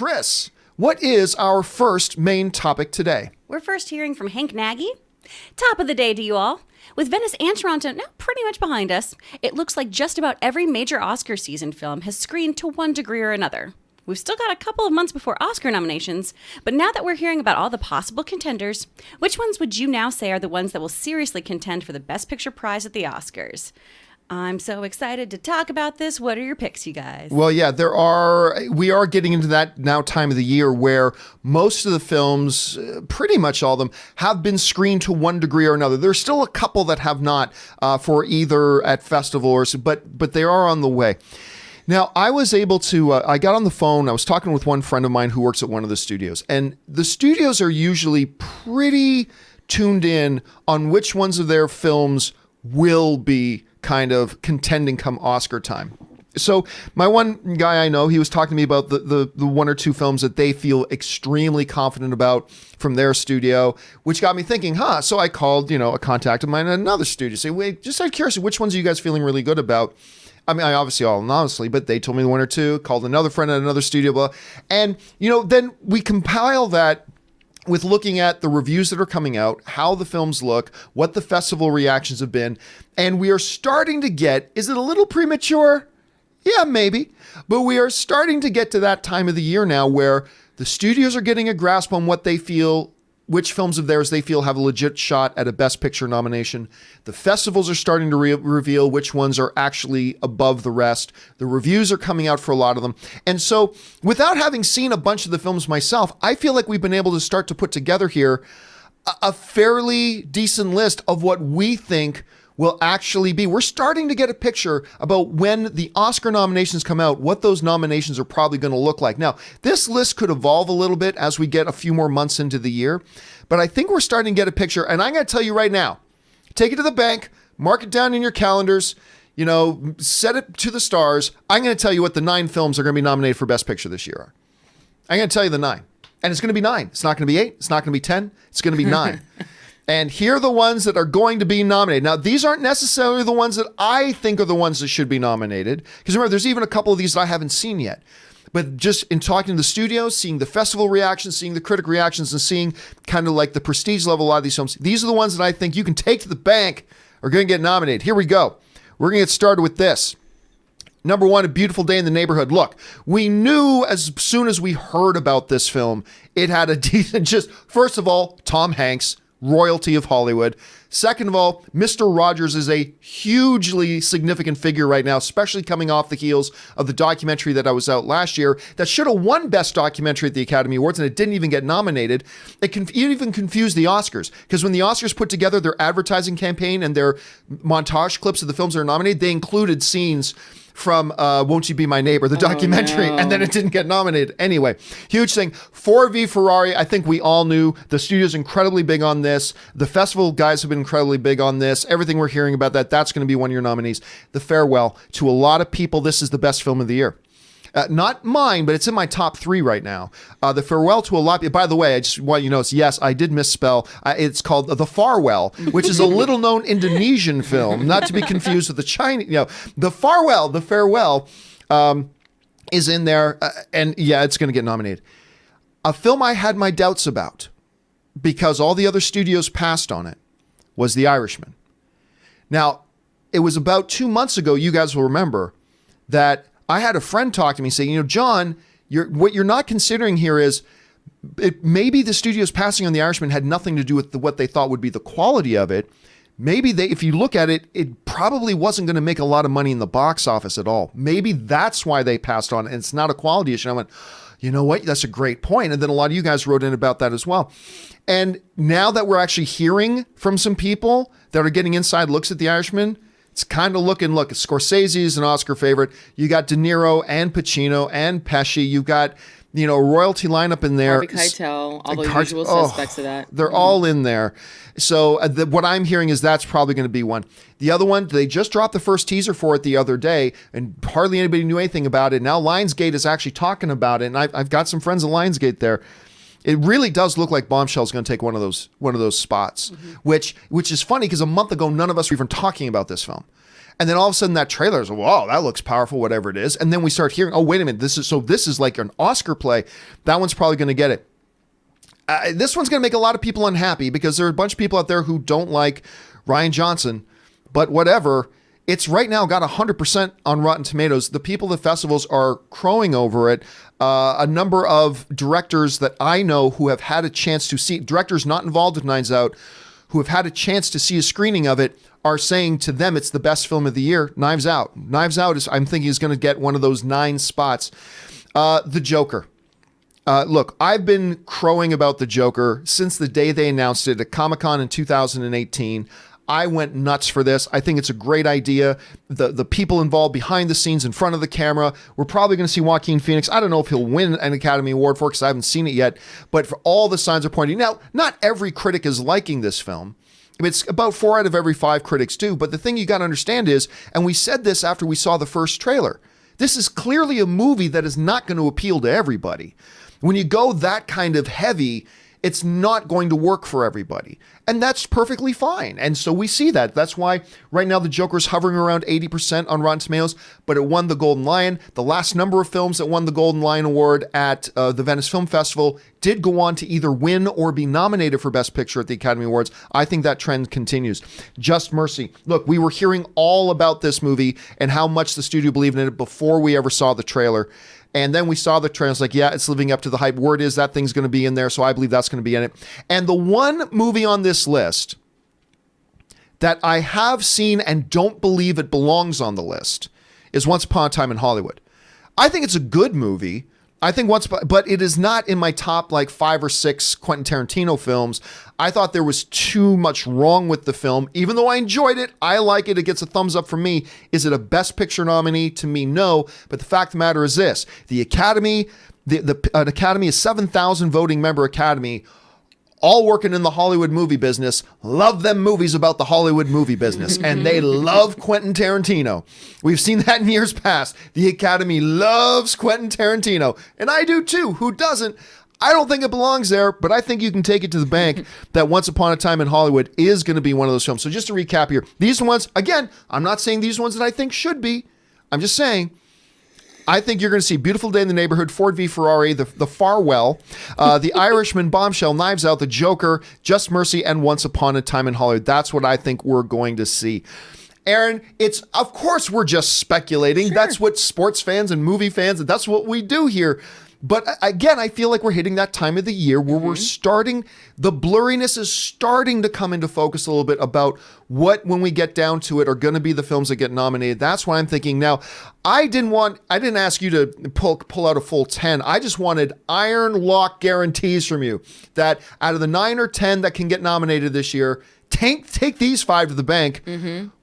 Kris, what is our first main topic today? We're first hearing from Hank Nagy. Top of the day to you all. With Venice and Toronto now pretty much behind us, it looks like just about every major Oscar season film has screened to one degree or another. We've still got a couple of months before Oscar nominations, but now that we're hearing about all the possible contenders, which ones would you now say are the ones that will seriously contend for the Best Picture prize at the Oscars? I'm so excited to talk about this. What are your picks, you guys? Well, yeah, we are getting into that now time of the year where most of the films, pretty much all of them, have been screened to one degree or another. There's still a couple that have not for either at festival or, but they are on the way. Now, I was able to, I got on the phone, I was talking with one friend of mine who works at one of the studios, and the studios are usually pretty tuned in on which ones of their films will be kind of contending come Oscar time. So my one guy I know, he was talking to me about the one or two films that they feel extremely confident about from their studio, which got me thinking, so I called, a contact of mine at another studio, say, wait, just out of curiosity, which ones are you guys feeling really good about? I mean, I obviously all anonymously, but they told me one or two, called another friend at another studio, blah. And, then we compile that with looking at the reviews that are coming out, how the films look, what the festival reactions have been. And we are starting to get, is it a little premature? Yeah, maybe. But we are starting to get to that time of the year now where the studios are getting a grasp on what they feel, which films of theirs they feel have a legit shot at a Best Picture nomination. The festivals are starting to reveal which ones are actually above the rest. The reviews are coming out for a lot of them. And so without having seen a bunch of the films myself, I feel like we've been able to start to put together here a fairly decent list of what we think will actually be. We're starting to get a picture about when the Oscar nominations come out, what those nominations are probably going to look like. Now, this list could evolve a little bit as we get a few more months into the year, but I think we're starting to get a picture. And I'm going to tell you right now, take it to the bank, mark it down in your calendars, set it to the stars. I'm going to tell you what the 9 films are going to be nominated for Best Picture this year are. I'm going to tell you the 9. And it's going to be 9. It's not going to be 8. It's not going to be 10. It's going to be 9. And here are the ones that are going to be nominated. Now, these aren't necessarily the ones that I think are the ones that should be nominated. Because remember, there's even a couple of these that I haven't seen yet. But just in talking to the studios, seeing the festival reactions, seeing the critic reactions, and seeing kind of like the prestige level of a lot of these films, these are the ones that I think you can take to the bank are going to get nominated. Here we go. We're going to get started with this. Number 1, A Beautiful Day in the Neighborhood. Look, we knew as soon as we heard about this film, it had a decent, first of all, Tom Hanks, royalty of Hollywood. Second of all, Mr. Rogers is a hugely significant figure right now, especially coming off the heels of the documentary that I was out last year that should have won Best Documentary at the Academy Awards, and it didn't even get nominated. It even confused the Oscars, because when the Oscars put together their advertising campaign and their montage clips of the films that are nominated, they included scenes from Won't You Be My Neighbor, the documentary, no. and then it didn't get nominated. Anyway, huge thing. Ford v. Ferrari, I think we all knew. The studio's incredibly big on this. The festival guys have been incredibly big on this. Everything we're hearing about that's going to be one of your nominees. The Farewell. To a lot of people, this is the best film of the year. Not mine, but it's in my top 3 right now. The Farewell to a lot. By the way, I just want you to know, yes, I did misspell. It's called The Farewell, which is a little known Indonesian film, not to be confused with the Chinese. The Farewell is in there, and yeah, it's going to get nominated. A film I had my doubts about because all the other studios passed on it was The Irishman. Now, it was about 2 months ago, you guys will remember, that I had a friend talk to me saying, John, what you're not considering here is maybe the studios passing on The Irishman had nothing to do with what they thought would be the quality of it. Maybe if you look at it, it probably wasn't going to make a lot of money in the box office at all. Maybe that's why they passed on it, and it's not a quality issue. And I went, you know what? That's a great point. And then a lot of you guys wrote in about that as well. And now that we're actually hearing from some people that are getting inside looks at The Irishman, it's kind of look, Scorsese's an Oscar favorite. You got De Niro and Pacino and Pesci. You've got, royalty lineup in there. Harvey Keitel, all the usual suspects of that. They're all in there. So what I'm hearing is that's probably going to be one. The other one, they just dropped the first teaser for it the other day, and hardly anybody knew anything about it. Now Lionsgate is actually talking about it, and I've got some friends at Lionsgate there. It really does look like Bombshell's going to take one of those spots, which is funny because a month ago none of us were even talking about this film. And then all of a sudden that trailer is, wow, that looks powerful, whatever it is. And then we start hearing, oh, wait a minute, this is like an Oscar play. That one's probably going to get it. This one's going to make a lot of people unhappy because there are a bunch of people out there who don't like Rian Johnson, but whatever. It's right now got 100% on Rotten Tomatoes. The people at the festivals are crowing over it. A number of directors that I know who have had a chance to see, directors not involved with Knives Out, who have had a chance to see a screening of it, are saying to them it's the best film of the year, Knives Out. Knives Out is, I'm thinking, is going to get one of those 9 spots. The Joker. Look, I've been crowing about The Joker since the day they announced it at Comic-Con in 2018. I went nuts for this. I think it's a great idea. The people involved behind the scenes, in front of the camera. We're probably going to see Joaquin Phoenix. I don't know if he'll win an Academy Award for it because I haven't seen it yet. But for all the signs are pointing. Now, not every critic is liking this film. It's about 4 out of every 5 critics do. But the thing you got to understand is, and we said this after we saw the first trailer, this is clearly a movie that is not going to appeal to everybody. When you go that kind of heavy, it's not going to work for everybody. And that's perfectly fine. And so we see that. That's why right now the Joker's hovering around 80% on Rotten Tomatoes, but it won the Golden Lion. The last number of films that won the Golden Lion Award at the Venice Film Festival did go on to either win or be nominated for Best Picture at the Academy Awards. I think that trend continues. Just Mercy. Look, we were hearing all about this movie and how much the studio believed in it before we ever saw the trailer. And then we saw the trailer. It's like, yeah, it's living up to the hype. Word is that thing's going to be in there, so I believe that's going to be in it. And the one movie on this list that I have seen and don't believe it belongs on the list is Once Upon a Time in Hollywood. I think it's a good movie. I think but it is not in my top like 5 or 6 Quentin Tarantino films. I thought there was too much wrong with the film. Even though I enjoyed it, I like it. It gets a thumbs up from me. Is it a Best Picture nominee? To me, no. But the fact of the matter is this: the Academy, an Academy, a 7,000 voting member Academy, all working in the Hollywood movie business, love them movies about the Hollywood movie business. And they love Quentin Tarantino. We've seen that in years past. The Academy loves Quentin Tarantino. And I do too. Who doesn't? I don't think it belongs there, but I think you can take it to the bank that Once Upon a Time in Hollywood is going to be one of those films. So just to recap here, these ones, again, I'm not saying these ones that I think should be. I'm just saying, I think you're going to see Beautiful Day in the Neighborhood, Ford v Ferrari, The Farewell, The Irishman, Bombshell, Knives Out, The Joker, Just Mercy, and Once Upon a Time in Hollywood. That's what I think we're going to see. Aaron, it's, of course, we're just speculating. Sure. That's what sports fans and movie fans, and that's what we do here. But again, I feel like we're hitting that time of the year where we're starting, the blurriness is starting to come into focus a little bit about what, when we get down to it, are going to be the films that get nominated. That's why I'm thinking now. I didn't ask you to pull out a full 10. I just wanted iron lock guarantees from you that out of the 9 or 10 that can get nominated this year, take these 5 to the bank.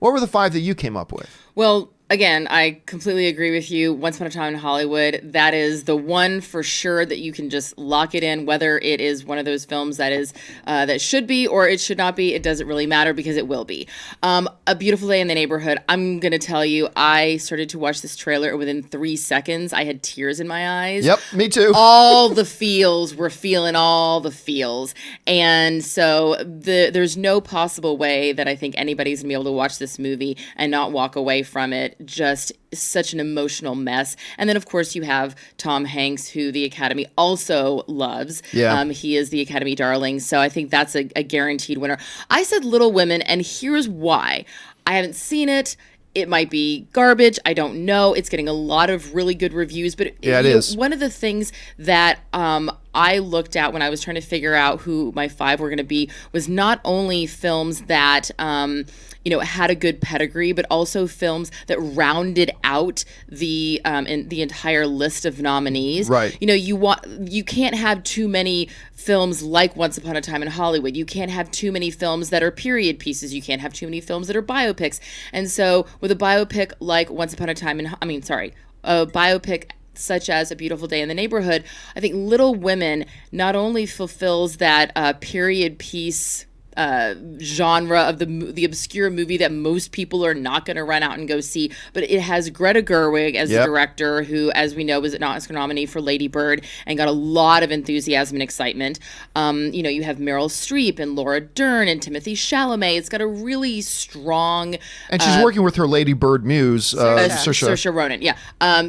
What were the 5 that you came up with? Well, again, I completely agree with you. Once Upon a Time in Hollywood, that is the one for sure that you can just lock it in, whether it is one of those films that is that should be or it should not be. It doesn't really matter because it will be. A Beautiful Day in the Neighborhood. I'm going to tell you, I started to watch this trailer within 3 seconds. I had tears in my eyes. Yep, me too. All the feels, we're feeling all the feels. And so there's no possible way that I think anybody's going to be able to watch this movie and not walk away from it just such an emotional mess. And then, of course, you have Tom Hanks, who the Academy also loves. Yeah. He is the Academy darling. So I think that's a guaranteed winner. I said Little Women, and here's why. I haven't seen it. It might be garbage. I don't know. It's getting a lot of really good reviews. But it is. One of the things that I looked at when I was trying to figure out who my 5 were going to be was not only films that had a good pedigree, but also films that rounded out the entire list of nominees. Right. You can't have too many films like Once Upon a Time in Hollywood. You can't have too many films that are period pieces. You can't have too many films that are biopics. And so with a biopic like Once Upon a Time a biopic such as A Beautiful Day in the Neighborhood, I think Little Women not only fulfills that period piece genre of the obscure movie that most people are not going to run out and go see. But it has Greta Gerwig as the director, who, as we know, was an Oscar nominee for Lady Bird and got a lot of enthusiasm and excitement. You have Meryl Streep and Laura Dern and Timothée Chalamet. It's got a really strong... And she's working with her Lady Bird muse, Saoirse Ronan. Yeah.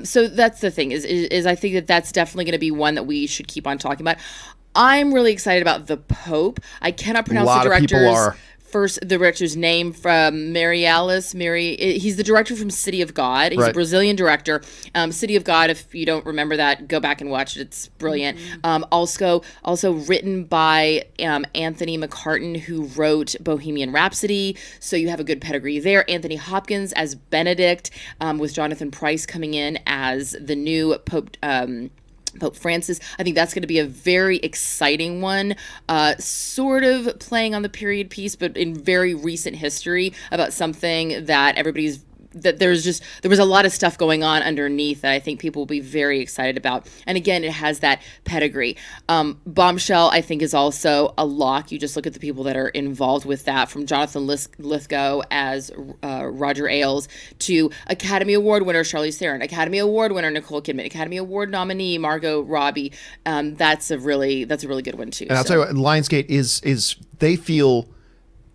So that's the thing, is I think that's definitely going to be one that we should keep on talking about. I'm really excited about The Pope. I cannot pronounce the director's name from he's the director from City of God. He's a Brazilian director. City of God, if you don't remember that, go back and watch it. It's brilliant. Also written by Anthony McCartan, who wrote Bohemian Rhapsody. So you have a good pedigree there. Anthony Hopkins as Benedict, with Jonathan Pryce coming in as the new Pope Francis. I think that's going to be a very exciting one, sort of playing on the period piece, but in very recent history about something that there was a lot of stuff going on underneath that I think people will be very excited about. And again, it has that pedigree. Bombshell, I think, is also a lock. You just look at the people that are involved with that, from Jonathan Lithgow as Roger Ailes to Academy Award winner Charlize Theron, Academy Award winner Nicole Kidman, Academy Award nominee Margot Robbie. That's a really good one too. And I'll tell you what, Lionsgate is they feel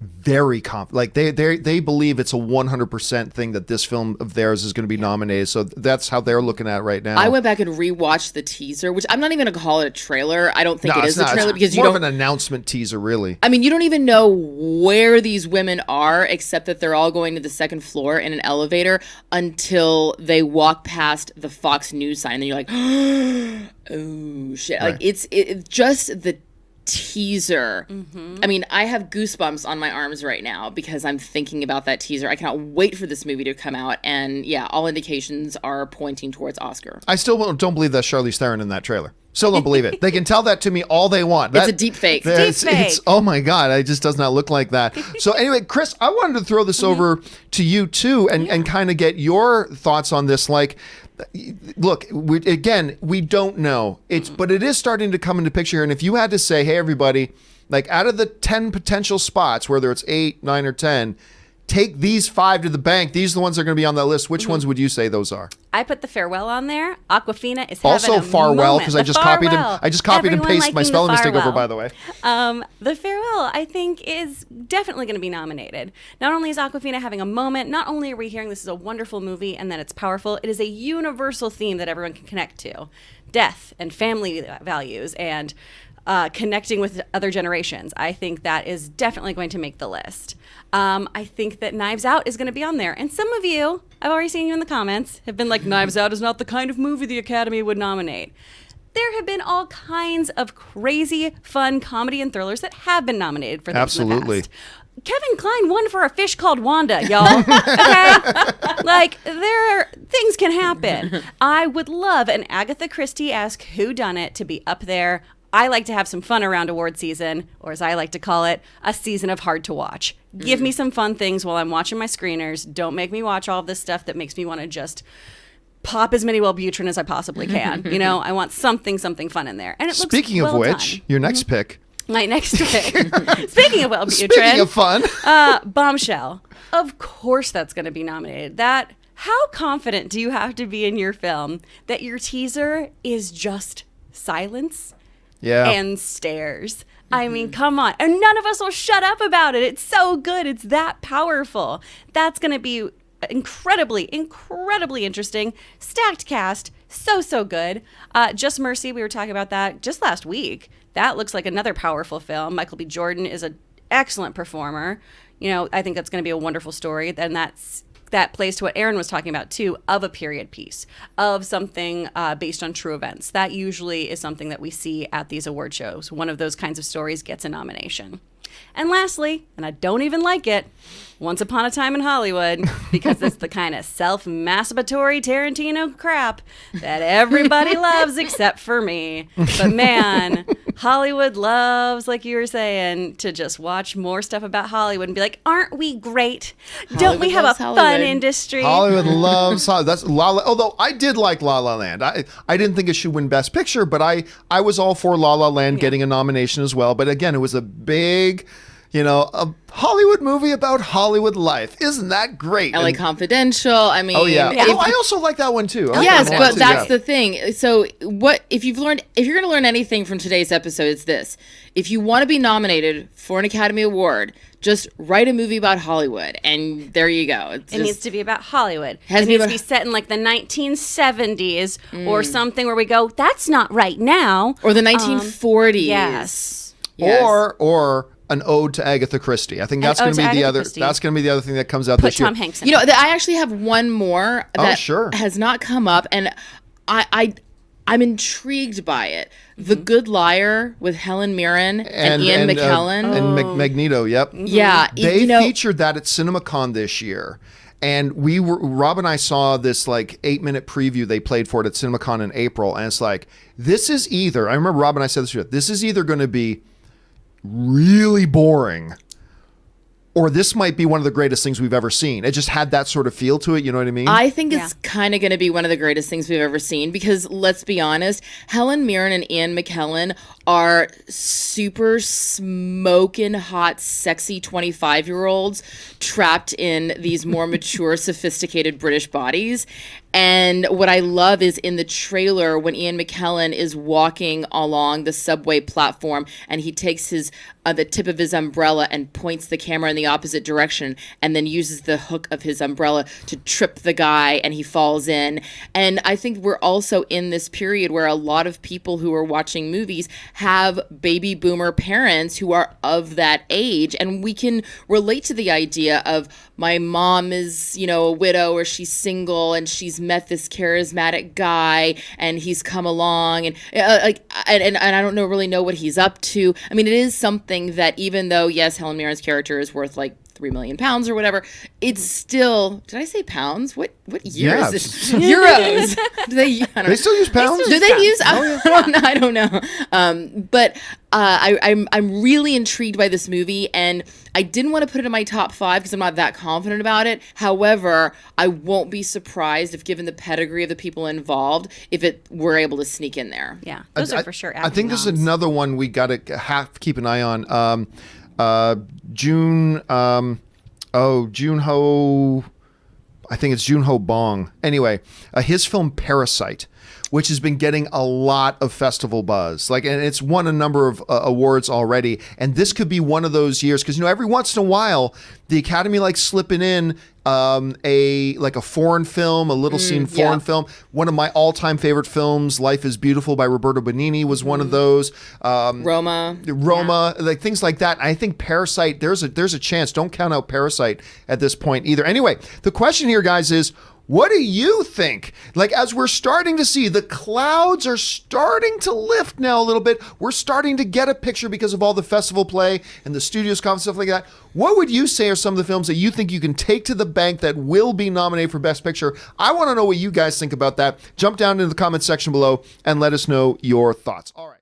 very confident. Like they believe it's a 100% thing that this film of theirs is going to be nominated. So that's how they're looking at it right now. I went back and rewatched the teaser, which I'm not even going to call it a trailer. I don't think it is a trailer, because more of an announcement teaser, really. I mean, you don't even know where these women are, except that they're all going to the second floor in an elevator until they walk past the Fox News sign, and you're like, oh shit! Right. Like it's just the teaser. I mean, I have goosebumps on my arms right now because I'm thinking about that teaser. I cannot wait for this movie to come out, and yeah, all indications are pointing towards Oscar. I still don't believe that's Charlize Theron in that trailer. Still don't believe it. They can tell that to me all they want. It's a deep fake. It's oh my God, it just does not look like that. So anyway, Kris, I wanted to throw this over to you too, and kind of get your thoughts on this. Like, look, we don't know. But it is starting to come into picture. And if you had to say, hey, everybody, like out of the 10 potential spots, whether it's 8, 9, or 10, take these 5 to the bank. These are the ones that are going to be on that list. Which ones would you say those are? I put The Farewell on there. Aquafina is having also a Farewell, because I just copied Everyone and pasted my spelling mistake over, Farewell. by the way. The Farewell, I think, is definitely going to be nominated. Not only is Aquafina having a moment, not only are we hearing this is a wonderful movie and that it's powerful, it is a universal theme that everyone can connect to. Death and family values and connecting with other generations. I think that is definitely going to make the list. I think that Knives Out is going to be on there. And some of you, I've already seen you in the comments, have been like, Knives Out is not the kind of movie the Academy would nominate. There have been all kinds of crazy, fun comedy and thrillers that have been nominated for things in the past. Kevin Kline won for A Fish Called Wanda, y'all. Okay? Like, things can happen. I would love an Agatha Christie-esque whodunit to be up there. I like to have some fun around award season, or as I like to call it, a season of hard to watch. Give me some fun things while I'm watching my screeners. Don't make me watch all of this stuff that makes me want to just pop as many Wellbutrin as I possibly can. I want something fun in there. And it Speaking looks of well which, done. your next pick. My next pick. Speaking of Wellbutrin. Speaking of fun. Bombshell. Of course that's going to be nominated. How confident do you have to be in your film that your teaser is just silence and stares? I mean, come on. And none of us will shut up about it. It's so good. It's that powerful. That's going to be incredibly interesting. Stacked cast. So good. Just Mercy, we were talking about that just last week. That looks like another powerful film. Michael B. Jordan is an excellent performer. I think that's going to be a wonderful story. And that plays to what Aaron was talking about too, of a period piece, of something based on true events. That usually is something that we see at these award shows. One of those kinds of stories gets a nomination. And lastly, and I don't even like it, Once Upon a Time in Hollywood, because it's the kind of self-masturbatory Tarantino crap that everybody loves except for me. But man, Hollywood loves, like you were saying, to just watch more stuff about Hollywood and be like, aren't we great? Don't we have a fun industry? Hollywood loves Hollywood. That's La La. Although I did like La La Land. I didn't think it should win Best Picture, but I was all for La La Land getting a nomination as well. But again, it was a big, a Hollywood movie about Hollywood life. Isn't that great? LA Confidential. I mean, Oh yeah. I also like that one too. I like Yes, that one but too, that's yeah. the thing. So if you're going to learn anything from today's episode, it's this. If you want to be nominated for an Academy Award, just write a movie about Hollywood, and there you go. It needs to be about Hollywood. Has It to be needs to about- be set in like the 1970s or something where we go, that's not right now. or the 1940s. Yes. Yes. Or an ode to Agatha Christie. I think that's ode going to to be the Agatha other. Christie. That's going to be the other thing that comes out Put this year. Tom Hanks in You know, it. I actually have one more that sure. has not come up, and I'm intrigued by it. The Good Liar with Helen Mirren and Ian McKellen. and Magneto. Yep. Yeah, They featured that at CinemaCon this year. And Rob and I saw this like 8-minute preview they played for it at CinemaCon in April. And it's like, this is either, I remember Rob and I said this is either going to be really boring, or this might be one of the greatest things we've ever seen. It just had that sort of feel to it. You know what I mean? I think it's kind of going to be one of the greatest things we've ever seen because let's be honest, Helen Mirren and Ian McKellen are super smoking hot, sexy 25-year-olds trapped in these more mature, sophisticated British bodies. And what I love is in the trailer when Ian McKellen is walking along the subway platform and he takes the tip of his umbrella and points the camera in the opposite direction and then uses the hook of his umbrella to trip the guy and he falls in. And I think we're also in this period where a lot of people who are watching movies have baby boomer parents who are of that age, and we can relate to the idea of my mom is, a widow or she's single and she's met this charismatic guy and he's come along and and I don't really know what he's up to. I mean, it is something that even though yes, Helen Mirren's character is worth like £3 million or whatever, it's still, did I say pounds? What year Yeah. is this? Euros. Do they? I don't They still use pounds? do they use? I don't know. But I'm really intrigued by this movie, and I didn't want to put it in my top 5 because I'm not that confident about it. However, I won't be surprised if, given the pedigree of the people involved, if it were able to sneak in there. Yeah, those are for sure. I think this is acting noms. another one we got to have to keep an eye on. Junho. I think it's Junho Bong. Anyway, his film Parasite, which has been getting a lot of festival buzz. And it's won a number of awards already. And this could be one of those years because every once in a while the Academy likes slipping in a foreign film, a little seen foreign film. One of my all-time favorite films, Life is Beautiful by Roberto Benigni, was one of those. Roma, like things like that. I think Parasite, there's a chance. Don't count out Parasite at this point either. Anyway, the question here, guys, is what do you think? As we're starting to see, the clouds are starting to lift now a little bit. We're starting to get a picture because of all the festival play and the studios conference, stuff like that. What would you say are some of the films that you think you can take to the bank that will be nominated for Best Picture? I want to know what you guys think about that. Jump down into the comment section below and let us know your thoughts. All right.